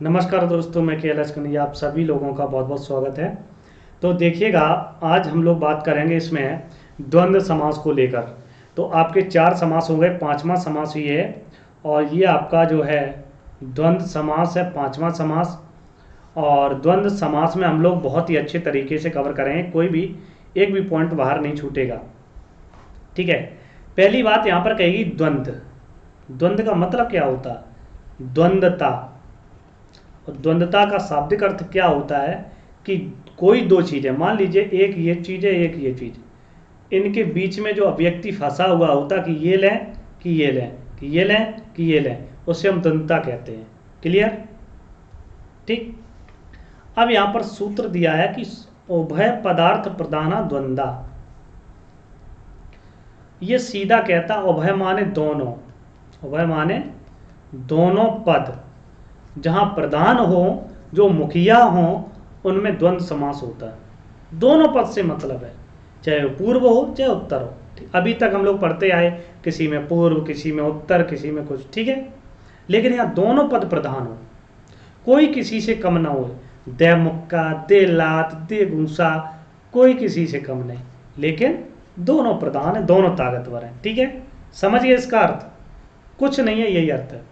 नमस्कार दोस्तों, मैं KLS कन्हैया, आप सभी लोगों का बहुत बहुत स्वागत है। तो देखिएगा, आज हम लोग बात करेंगे इसमें द्वंद्व समास को लेकर। तो आपके चार समास हो गए, पांचवा समास ये है और ये आपका जो है द्वंद्व समास है, पांचवा समास। और द्वंद्व समास में हम लोग बहुत ही अच्छे तरीके से कवर करेंगे, कोई भी एक भी पॉइंट बाहर नहीं छूटेगा। ठीक है। पहली बात यहाँ पर कहेगी द्वंद्व। द्वंद्व का मतलब क्या होता है? द्वंद्वता। और द्वंद्वता का शाब्दिक अर्थ क्या होता है कि कोई दो चीज़ें, मान लीजिए एक ये चीज़ है, एक ये चीज़, इनके बीच में जो अव्यक्ति फंसा हुआ होता कि ये लें कि ये लें कि ये लें कि ये लें, उसे हम द्वंद्वता कहते हैं। क्लियर? ठीक। अब यहां पर सूत्र दिया है कि उभय पदार्थ प्रधाना द्वंद्वा। ये सीधा कहता उभय माने दोनों, उभय माने दोनों पद, जहां प्रधान हो, जो मुखिया हो, उनमें द्वंद्व समास होता है। दोनों पद से मतलब है, चाहे वो पूर्व हो चाहे उत्तर हो। अभी तक हम लोग पढ़ते आए, किसी में पूर्व, किसी में उत्तर, किसी में कुछ, ठीक है। लेकिन यहाँ दोनों पद प्रधान हो, कोई किसी से कम ना हो। दे मुक्का, दे लात, दे घूसा, कोई किसी से कम नहीं, लेकिन दोनों प्रधान है, दोनों ताकतवर हैं। ठीक है, समझिए इसका अर्थ कुछ नहीं है, यही अर्थ है।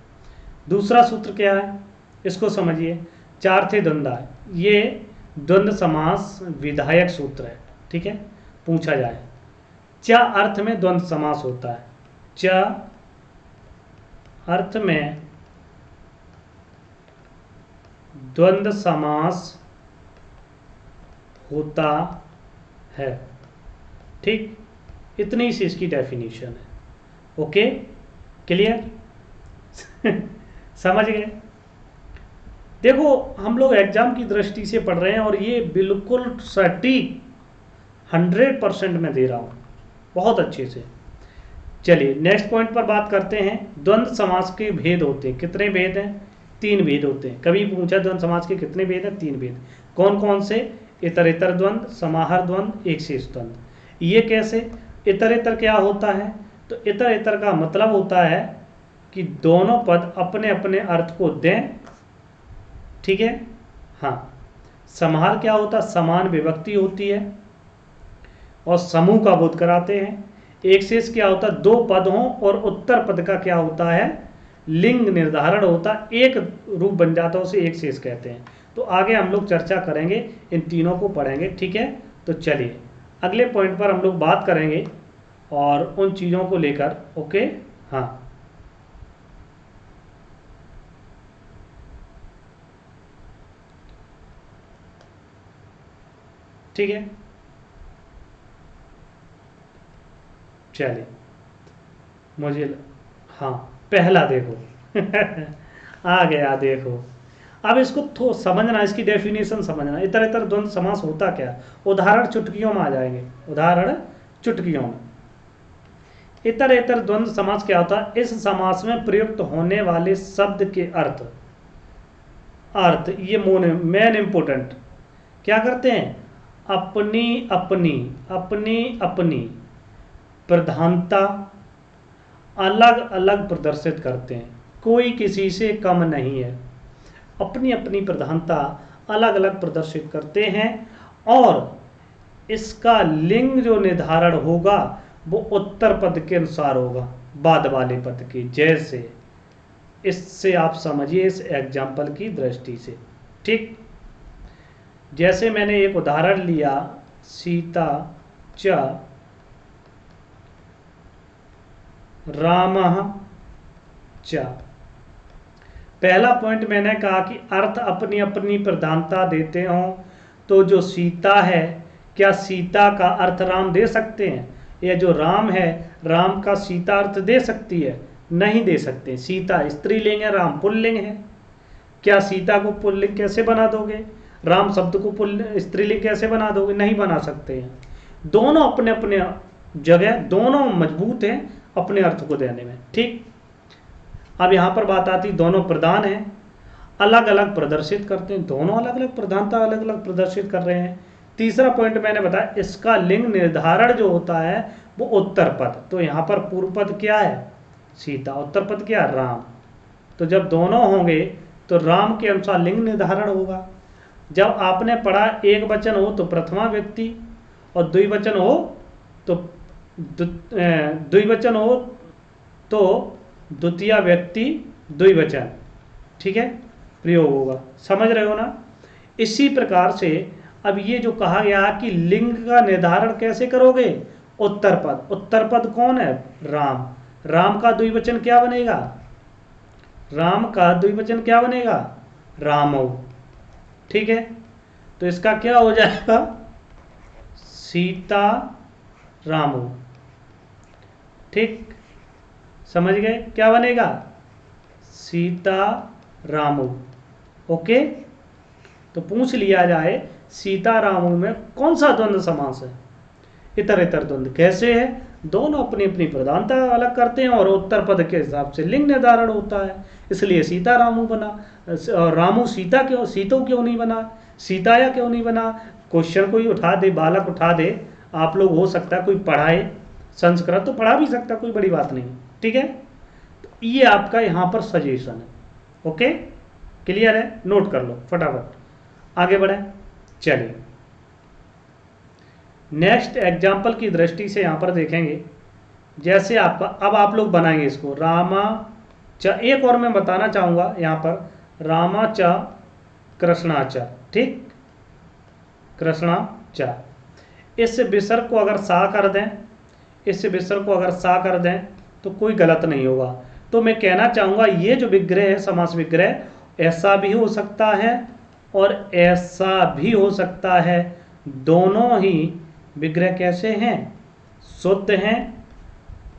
दूसरा सूत्र क्या है, इसको समझिए। चार थे द्वंद्वा, ये द्वंद्व समास विधायक सूत्र है। ठीक है, पूछा जाए च अर्थ में द्वंद्व समास होता है, च अर्थ में द्वंद्व समास होता है। ठीक, इतनी सी इसकी डेफिनेशन है। Okay, clear? समझ गए? देखो, हम लोग एग्जाम की दृष्टि से पढ़ रहे हैं और ये बिल्कुल सटीक 100% में दे रहा हूं, बहुत अच्छे से। चलिए नेक्स्ट पॉइंट पर बात करते हैं। द्वंद्व समास के भेद होते हैं, कितने भेद हैं? 3 भेद होते हैं। कभी पूछा द्वंद्व समास के कितने भेद हैं? 3 भेद। कौन कौन से? इतरेतर द्वंद्व, समाहार द्वंद्व, एक शेष द्वंद्व। ये कैसे? इतरेतर क्या होता है? तो इतरेतर का मतलब होता है कि दोनों पद अपने अपने अर्थ को दें। ठीक है, हाँ। समाहार क्या होता है? समान विभक्ति होती है और समूह का बोध कराते हैं। एक शेष क्या होता है? 2 पद हों और उत्तर पद का क्या होता है? लिंग निर्धारण होता, एक रूप बन जाता है, उसे एक शेष कहते हैं। तो आगे हम लोग चर्चा करेंगे, इन तीनों को पढ़ेंगे। ठीक है, तो चलिए अगले पॉइंट पर हम लोग बात करेंगे और उन चीज़ों को लेकर। ओके, हाँ। ठीक है, चलिए मुझे, हाँ, पहला देखो। आ गया, देखो। अब इसको थोड़ा समझना, इसकी डेफिनेशन समझना। इतर इतर द्वंद्व समास होता क्या? उदाहरण चुटकियों में आ जाएंगे, उदाहरण चुटकियों में। इतर इतर द्वंद्व समास क्या होता है? इस समास में प्रयुक्त होने वाले शब्द के अर्थ, अर्थ ये मेन इंपोर्टेंट क्या करते हैं? अपनी अपनी अपनी अपनी प्रधानता अलग अलग प्रदर्शित करते हैं, कोई किसी से कम नहीं है। अपनी अपनी प्रधानता अलग अलग प्रदर्शित करते हैं और इसका लिंग जो निर्धारण होगा वो उत्तर पद के अनुसार होगा, बाद वाले पद के। जैसे इससे आप समझिए इस एग्जाम्पल की दृष्टि से। ठीक, जैसे मैंने एक उदाहरण लिया, सीता च रामः च। पहला पॉइंट मैंने कहा कि अर्थ अपनी अपनी प्रधानता देते हों, तो जो सीता है, क्या सीता का अर्थ राम दे सकते हैं? या जो राम है, राम का सीता अर्थ दे सकती है? नहीं दे सकते। सीता स्त्रीलिंग है, राम पुल्लिंग है। क्या सीता को पुल्लिंग कैसे बना दोगे? राम शब्द को स्त्रीलिंग कैसे बना दोगे? नहीं बना सकते हैं। दोनों अपने अपने जगह, दोनों मजबूत हैं अपने अर्थ को देने में। ठीक, अब यहां पर बात आती, दोनों प्रधान हैं, अलग अलग प्रदर्शित करते हैं, दोनों अलग अलग प्रधानता अलग अलग प्रदर्शित कर रहे हैं। तीसरा पॉइंट मैंने बताया, इसका लिंग निर्धारण जो होता है वो उत्तर पद। तो यहां पर पूर्व पद क्या है? सीता, उत्तर पद क्या है? राम। तो जब दोनों होंगे तो राम के अनुसार लिंग निर्धारण होगा। जब आपने पढ़ा एक वचन हो तो प्रथमा व्यक्ति और द्विवचन हो तो द्विवचन हो तो द्वितीय व्यक्ति द्विवचन, ठीक है, प्रयोग होगा। समझ रहे हो ना? इसी प्रकार से अब ये जो कहा गया कि लिंग का निर्धारण कैसे करोगे, उत्तर पद। उत्तर पद कौन है? राम। राम का द्विवचन क्या बनेगा? राम का द्विवचन क्या बनेगा? रामौ, ठीक है। तो इसका क्या हो जाएगा? सीता रामौ, ठीक, समझ गए? क्या बनेगा? सीता रामौ, ओके। तो पूछ लिया जाए सीता रामौ में कौन सा द्वंद्व समास है? इतर इतर द्वंद्व। कैसे है? दोनों अपनी अपनी प्रधानता अलग करते हैं और उत्तर पद के हिसाब से लिंग निर्धारण होता है, इसलिए सीता रामू बना। और रामू सीता क्यों, सीतो क्यों नहीं बना, सीताया क्यों नहीं बना? क्वेश्चन कोई उठा दे, बालक उठा दे, आप लोग हो सकता है कोई पढ़ाए संस्कृत तो पढ़ा भी सकता, कोई बड़ी बात नहीं, ठीक है। तो ये आपका यहाँ पर सजेशन है, ओके, क्लियर है? नोट कर लो फटाफट, आगे बढ़े। चलिए नेक्स्ट एग्जाम्पल की दृष्टि से यहाँ पर देखेंगे। जैसे आपका अब आप लोग बनाएंगे इसको रामा च, एक और मैं बताना चाहूँगा यहाँ पर रामा च कृष्णा च, ठीक, कृष्णा च। इस विसर्ग को अगर सा कर दें, इस विसर्ग को अगर सा कर दें तो कोई गलत नहीं होगा। तो मैं कहना चाहूँगा ये जो विग्रह है, समास विग्रह, ऐसा भी हो सकता है और ऐसा भी हो सकता है। दोनों ही विग्रह कैसे हैं? शुद्ध हैं,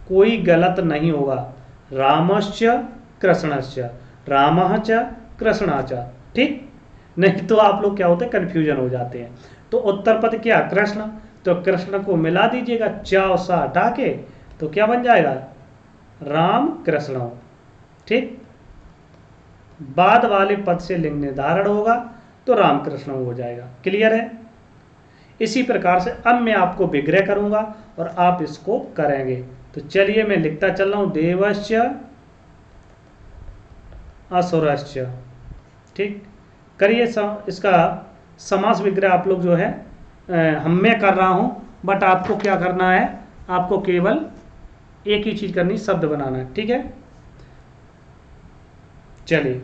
कोई गलत नहीं होगा। रामश्च कृष्णश्च, रामः च कृष्णा च, ठीक। नहीं तो आप लोग क्या होते हैं, कन्फ्यूजन हो जाते हैं। तो उत्तर पद क्या? कृष्ण। तो कृष्ण को मिला दीजिएगा च और सा हटा के, तो क्या बन जाएगा? राम कृष्ण, ठीक। बाद वाले पद से लिंग निर्धारण होगा तो रामकृष्ण हो जाएगा। क्लियर है? इसी प्रकार से अब मैं आपको विग्रह करूंगा और आप इसको करेंगे। तो चलिए मैं लिखता चल रहा हूं, देवश्च असुरश्च, ठीक। करिए इसका समास विग्रह आप लोग जो है मैं कर रहा हूं, बट आपको क्या करना है, आपको केवल एक ही चीज करनी, शब्द बनाना है, ठीक है। चलिए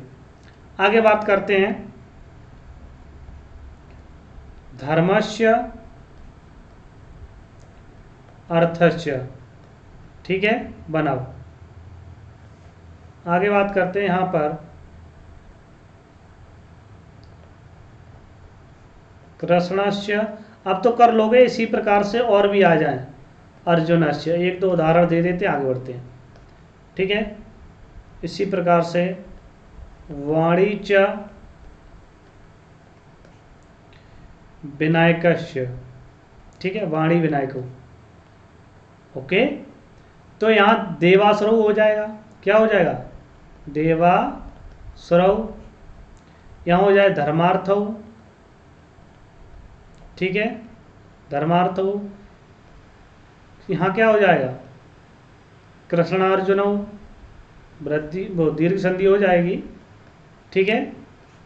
आगे बात करते हैं। धर्मस्य अर्थस्य, ठीक है, बनाओ। आगे बात करते हैं यहां पर कृष्णस्य। अब तो कर लोगे, इसी प्रकार से और भी आ जाएं। अर्जुनस्य, एक दो उदाहरण दे देते आगे बढ़ते हैं, ठीक है। इसी प्रकार से वाणिज्य विनायकस्य, ठीक है, वाणी विनायको, ओके। तो यहां देवासुरव हो जाएगा। क्या हो जाएगा? देवासुरव। यहां हो जाए धर्मार्थव, ठीक है, धर्मार्थव। यहां क्या हो जाएगा? कृष्णार्जुनव, वृद्धि वो दीर्घ संधि हो जाएगी, ठीक है,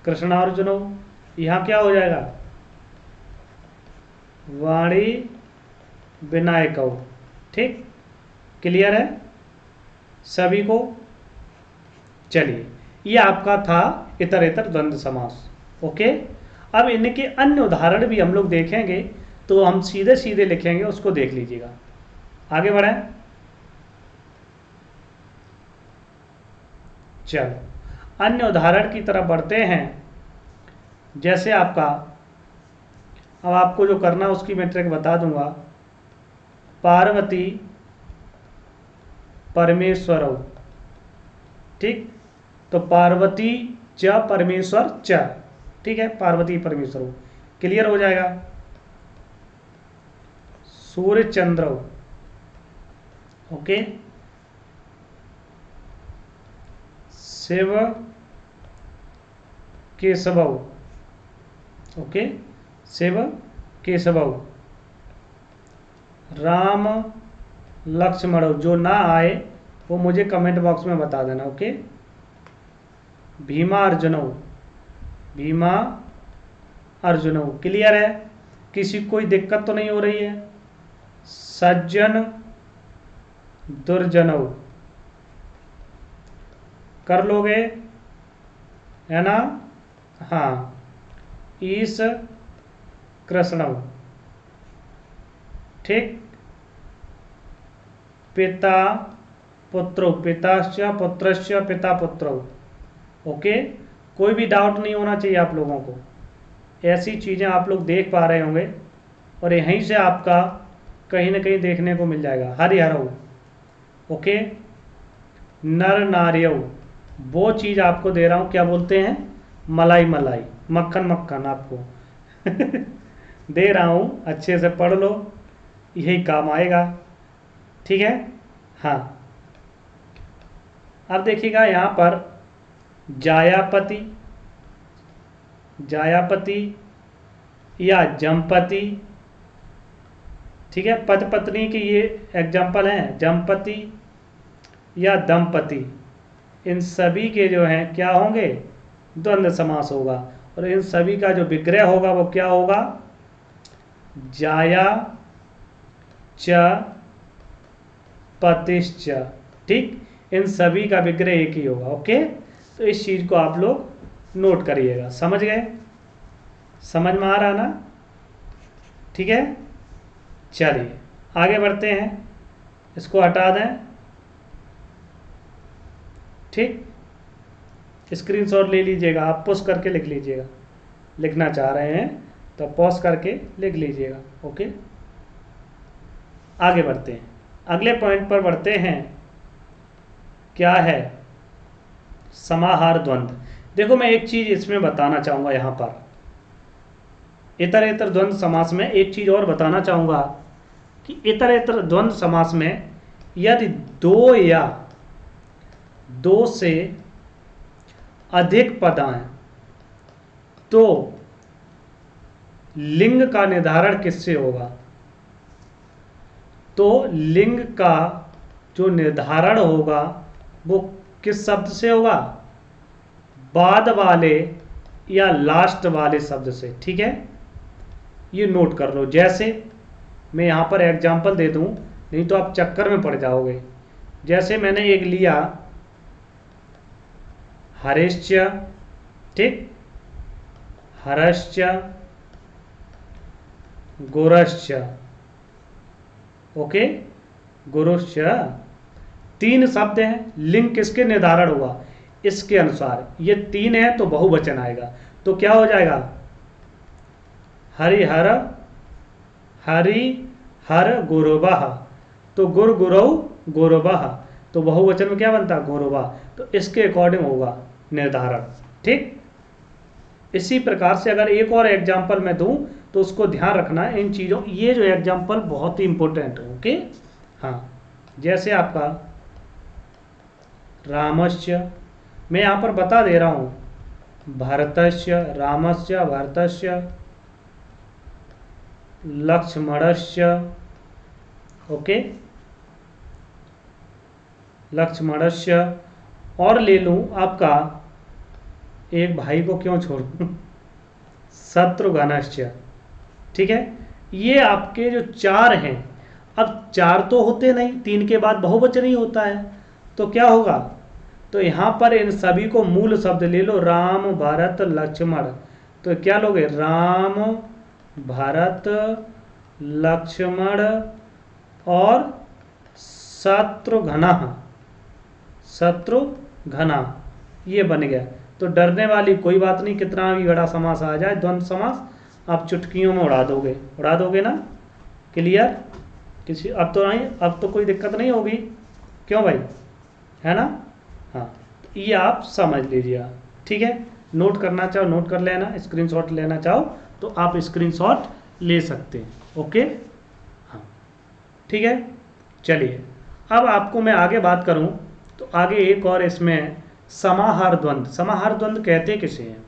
कृष्णार्जुनव। यहां क्या हो जाएगा? वाणी विनायकव, ठीक। क्लियर है सभी को? चलिए ये आपका था इतर इतर द्वंद्व समास, ओके। अब इनके अन्य उदाहरण भी हम लोग देखेंगे, तो हम सीधे सीधे लिखेंगे, उसको देख लीजिएगा। आगे बढ़ें। चलो अन्य उदाहरण की तरफ बढ़ते हैं। जैसे आपका, अब आपको जो करना उसकी मैं ट्रिक बता दूंगा। पार्वती परमेश्वरव, ठीक। तो पार्वती च परमेश्वर च, ठीक है, पार्वती परमेश्वरव। क्लियर हो जाएगा। सूर्य चंद्रव, ओके। शिव केशवव, ओके, शिव केशवव। राम लक्ष्मण। जो ना आए वो मुझे कमेंट बॉक्स में बता देना, ओके। भीमा अर्जुनौ, भीमा अर्जुनौ। क्लियर है? किसी को कोई दिक्कत तो नहीं हो रही है? सज्जन दुर्जनौ कर लोगे, है ना? हाँ, ईश कृष्णौ, ठीक। पिता पुत्रो, पिताश्च पुत्रश्च पिता पुत्रो। ओके, कोई भी डाउट नहीं होना चाहिए आप लोगों को। ऐसी चीज़ें आप लोग देख पा रहे होंगे और यहीं से आपका कहीं ना कहीं देखने को मिल जाएगा। हरिहरौ, ओके। नर नार्यौ, वो चीज़ आपको दे रहा हूँ, क्या बोलते हैं? मलाई मलाई, मक्खन मक्खन आपको दे रहा हूँ, अच्छे से पढ़ लो, यही काम आएगा, ठीक है? हाँ, अब देखिएगा यहाँ पर जायापति, जायापति या जमपति, ठीक है? पति पत्नी की ये एग्जाम्पल हैं, जमपति या दंपति। इन सभी के जो हैं क्या होंगे? द्वंद्व समास होगा। और इन सभी का जो विग्रह होगा वो क्या होगा? जाया च पतिश्च, ठीक। इन सभी का विग्रह एक ही होगा। ओके, तो इस चीज को आप लोग नोट करिएगा। समझ गए? समझ में आ रहा ना? ठीक है, चलिए आगे बढ़ते हैं, इसको हटा दें, ठीक। स्क्रीनशॉट ले लीजिएगा, आप पॉज करके लिख लीजिएगा, लिखना चाह रहे हैं तो पॉज करके लिख लीजिएगा। ओके, आगे बढ़ते हैं, अगले पॉइंट पर बढ़ते हैं। क्या है? समाहार द्वंद्व। देखो, मैं एक चीज इसमें बताना चाहूंगा, यहां पर इतर द्वंद्व समास में एक चीज और बताना चाहूंगा कि इतर द्वंद्व समास में यदि दो या दो से अधिक पद आए तो लिंग का निर्धारण किससे होगा? तो लिंग का जो निर्धारण होगा वो किस शब्द से होगा? बाद वाले या लास्ट वाले शब्द से, ठीक है? ये नोट कर लो। जैसे मैं यहां पर एग्जांपल दे दूं, नहीं तो आप चक्कर में पड़ जाओगे। जैसे मैंने एक लिया हरेश्च, ठीक, हरश्च, गुरश्च, ओके, गुरुश्च, तीन शब्द हैं। लिंग किसके निर्धारण हुआ? इसके अनुसार ये तीन है तो बहुवचन आएगा, तो क्या हो जाएगा? हरिहर, हरि हर गुरुवः, तो गुरु गुरौ गुरुवः, तो बहुवचन में क्या बनता? गुरुवः। तो इसके अकॉर्डिंग होगा निर्धारण, ठीक। इसी प्रकार से अगर एक और एग्जांपल मैं दूं तो उसको ध्यान रखना है इन चीजों, ये जो एग्जांपल बहुत ही इंपॉर्टेंट है। ओके, हाँ, जैसे आपका रामस्य, मैं यहां पर बता दे रहा हूं, भरतस्य, रामस्य, भरतस्य, लक्ष्मणस्य, ओके, लक्ष्मणस्य, और ले लूं आपका एक भाई को क्यों छोड़ूं, शत्रुघ्नस्य, ठीक है। ये आपके जो चार हैं, अब चार तो होते नहीं, तीन के बाद बहुवचन ही होता है, तो क्या होगा? तो यहां पर इन सभी को मूल शब्द ले लो, राम भरत लक्ष्मण, तो क्या लोगे? राम भरत लक्ष्मण और शत्रुघ्न, शत्रुघ्न, ये बन गया। तो डरने वाली कोई बात नहीं, कितना भी बड़ा समास आ जाए, द्वंद्व समास आप चुटकियों में उड़ा दोगे ना? क्लियर? किसी अब तो कोई दिक्कत नहीं होगी, क्यों भाई, है ना? हाँ, तो ये आप समझ लीजिए, ठीक है। नोट करना चाहो नोट कर लेना, स्क्रीनशॉट लेना चाहो तो आप स्क्रीनशॉट ले सकते हैं। ओके, हाँ, ठीक है। चलिए, अब आपको मैं आगे बात करूं तो आगे एक और इसमें समाहार द्वंद्व। समाहार द्वंद्व कहते किसे हैं,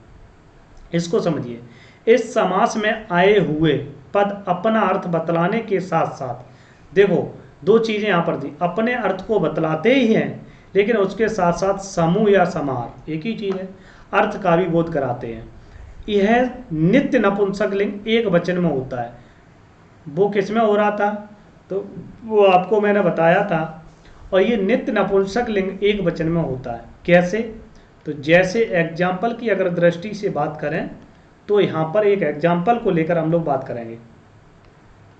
इसको समझिए। इस समास में आए हुए पद अपना अर्थ बतलाने के साथ साथ, देखो दो चीजें यहां पर दी, अपने अर्थ को बतलाते ही हैं लेकिन उसके साथ साथ समूह या समाहार एक ही चीज़ है, अर्थ का भी बोध कराते हैं। यह नित्य नपुंसक लिंग एक वचन में होता है। वो किस में हो रहा था, तो वो आपको मैंने बताया था। और ये नित्य नपुंसक लिंग एक वचन में होता है। कैसे, तो जैसे एग्जाम्पल की अगर दृष्टि से बात करें तो यहाँ पर एक एग्जाम्पल को लेकर हम लोग बात करेंगे।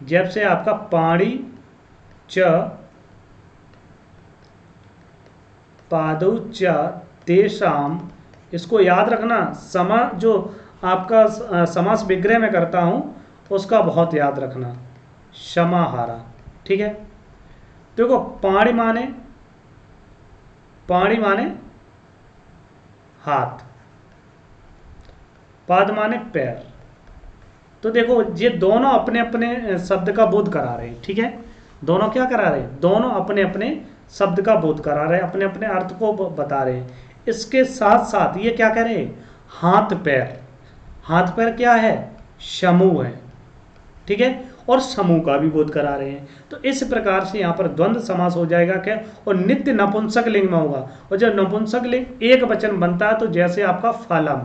जब से आपका पाणी च पादौ च तेषाम, इसको याद रखना। समा जो आपका समास विग्रह में करता हूँ उसका बहुत याद रखना, समाहारा। ठीक है, देखो पाणी माने हाथ, पाद माने पैर। तो देखो ये दोनों अपने अपने शब्द का बोध करा रहे हैं। ठीक है, दोनों क्या करा रहे हैं, दोनों अपने अपने शब्द का बोध करा रहे हैं, अपने अपने अर्थ को बता रहे हैं। इसके साथ साथ ये क्या कह रहे हैं, हाथ पैर। हाथ पैर क्या है, समूह है। ठीक है, और समूह का भी बोध करा रहे हैं। तो इस प्रकार से यहाँ पर द्वंद्व समास हो जाएगा क्या, और नित्य नपुंसक लिंग में होगा। और जब नपुंसक लिंग एक वचन बनता है तो जैसे आपका फलम,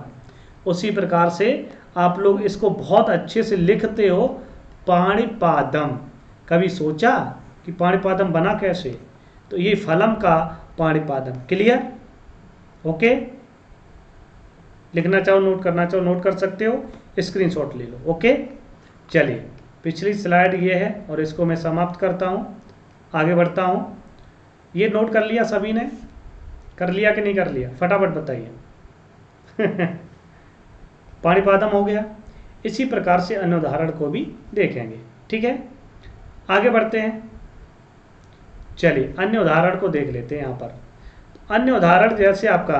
उसी प्रकार से आप लोग इसको बहुत अच्छे से लिखते हो, पाणिपादम। कभी सोचा कि पाणिपादम बना कैसे, तो ये फलम का पाणिपादम। Clear, okay. लिखना चाहो, नोट करना चाहो, नोट कर सकते हो, स्क्रीनशॉट ले लो। ओके, चलिए पिछली स्लाइड ये है और इसको मैं समाप्त करता हूँ, आगे बढ़ता हूँ। ये नोट कर लिया सभी ने, कर लिया कि नहीं कर लिया, फटाफट बताइए। पाणिपादम हो गया। इसी प्रकार से अन्य उदाहरण को भी देखेंगे। ठीक है, आगे बढ़ते हैं। चलिए अन्य उदाहरण को देख लेते हैं। यहाँ पर अन्य उदाहरण जैसे आपका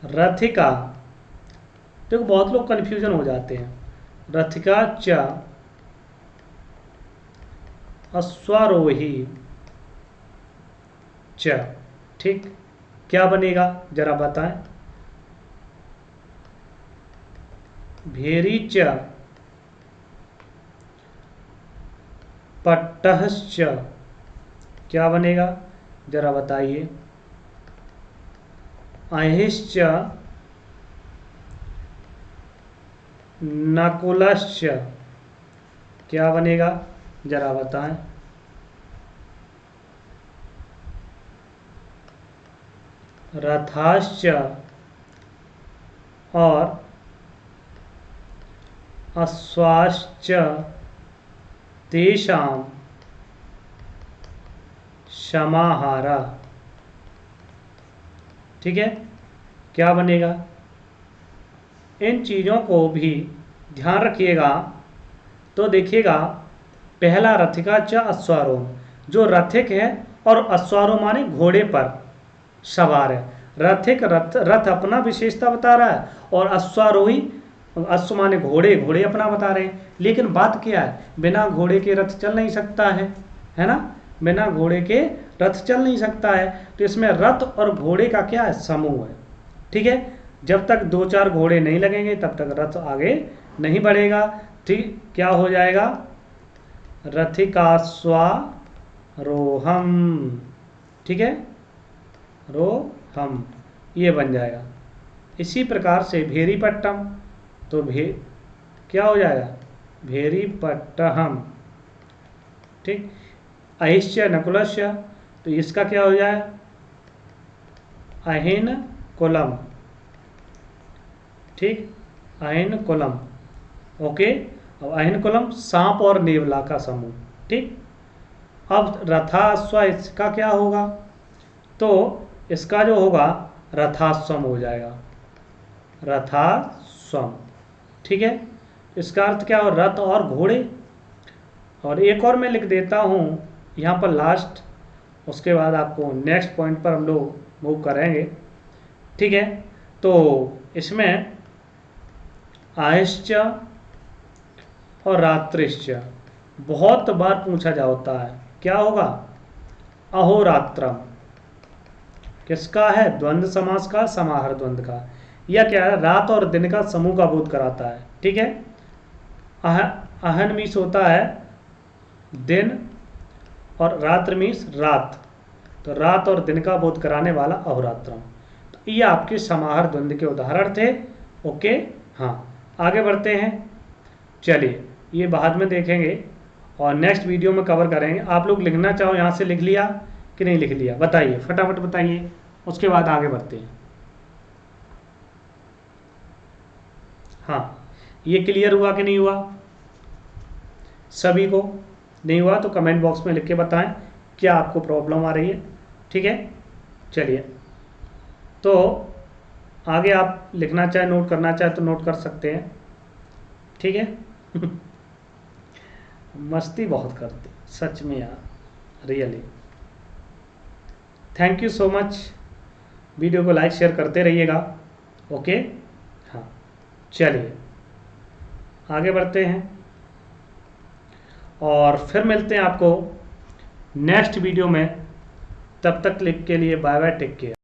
रथिका। देखो बहुत लोग कंफ्यूजन हो जाते हैं। रथिका च अश्वारोही च, ठीक, क्या बनेगा जरा बताएं। भेरी च पट्टश्च, क्या बनेगा जरा बताइए। अहिश्च नकुलश्च, क्या बनेगा जरा बताएं। रथाश्च और अश्वाश्च तेषां समाहारा। ठीक है, क्या बनेगा, इन चीज़ों को भी ध्यान रखिएगा। तो देखिएगा, पहला रथिका च अश्वारोह, जो रथिक है और अश्वारोह माने घोड़े पर सवार है। रथिक रथ अपना विशेषता बता रहा है, और अश्वारोही, अश्व माने घोड़े, घोड़े अपना बता रहे हैं। लेकिन बात क्या है, बिना घोड़े के रथ चल नहीं सकता है ना, बिना घोड़े के रथ चल नहीं सकता है। तो इसमें रथ और घोड़े का क्या है, समूह है। ठीक है, जब तक 2-4 घोड़े नहीं लगेंगे तब तक रथ आगे नहीं बढ़ेगा। ठीक, क्या हो जाएगा, रथिकाश्वारोहम। ठीक है, रोहम, ये बन जाएगा। इसी प्रकार से भेरी पट्टम, तो क्या हो जाएगा, भेरी पट्टहम। ठीक, अहिश्च नकुलश्य, तो इसका क्या हो जाए, अहिन कुलम। ठीक, अहिन कुलम, ओके। अब अहिन कुलम सांप और नेवला का समूह। ठीक, अब रथाश्व, इसका क्या होगा, तो इसका जो होगा रथाश्वम हो जाएगा, रथाश्वम। ठीक है, इसका अर्थ क्या हो, रथ और घोड़े। और एक और मैं लिख देता हूँ यहाँ पर लास्ट, उसके बाद आपको नेक्स्ट पॉइंट पर हम लोग मूव करेंगे। ठीक है, तो इसमें आयश्च और रात्रिश्च बहुत बार पूछा जाता है, क्या होगा, अहोरात्रम। किसका है, द्वंद्व समास का, समाहार द्वंद्व का। यह क्या है, रात और दिन का समूह का बोध कराता है। ठीक है, अहन मीस होता है दिन और रात्र मीन्स रात, तो रात और दिन का बोध कराने वाला अहोरात्रम। तो ये आपके समाहार द्वंद्व के उदाहरण थे। ओके, हाँ, आगे बढ़ते हैं। चलिए, ये बाद में देखेंगे और नेक्स्ट वीडियो में कवर करेंगे। आप लोग लिखना चाहो यहाँ से लिख लिया कि नहीं लिख लिया, बताइए, फटाफट बताइए, उसके बाद आगे बढ़ते हैं। हाँ, ये क्लियर हुआ कि नहीं हुआ सभी को? नहीं हुआ तो कमेंट बॉक्स में लिख के बताएं क्या आपको प्रॉब्लम आ रही है। ठीक है, चलिए, तो आगे आप लिखना चाहे, नोट करना चाहे तो नोट कर सकते हैं। ठीक है मस्ती बहुत करते सच में यार, really. Thank you so much, video को लाइक शेयर करते रहिएगा। ओके, हाँ, चलिए आगे बढ़ते हैं और फिर मिलते हैं आपको नेक्स्ट वीडियो में। तब तक के लिए बाय बाय, टेक केयर।